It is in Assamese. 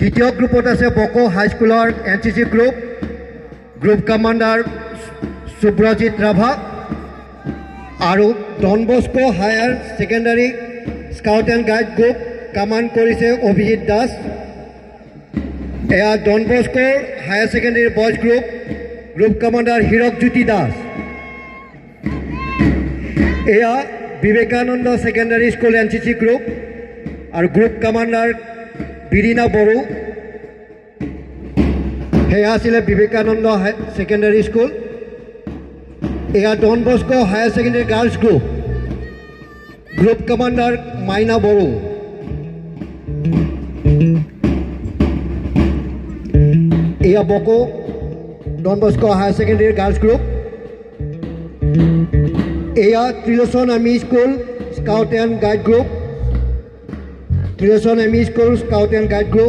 দ্বিতীয় গ্ৰুপত আছে বকো হাইস্কুলৰ NCC group group commander Subrajit Rabha আৰু Don Bosco higher secondary scout and guide group command কৰিছে অভিজিৎ দাস। এয়া ডন বস্কোৰ higher secondary boys group commander Hirakjyoti Das. এয়া Vivekananda secondary school NCC group আৰু গ্ৰুপ কমাণ্ডাৰ বিৰিণা বড়ো। সেয়া আছিলে বিবেকানন্দ ছেকেণ্ডাৰী স্কুল। এয়া Don Bosco higher secondary girls group commander Maina Boro. এয়া Boko Don Bosco higher secondary girls group. এয়া Trilochan ME. School scout and guide group, Trilochan ME. School scout and guide group.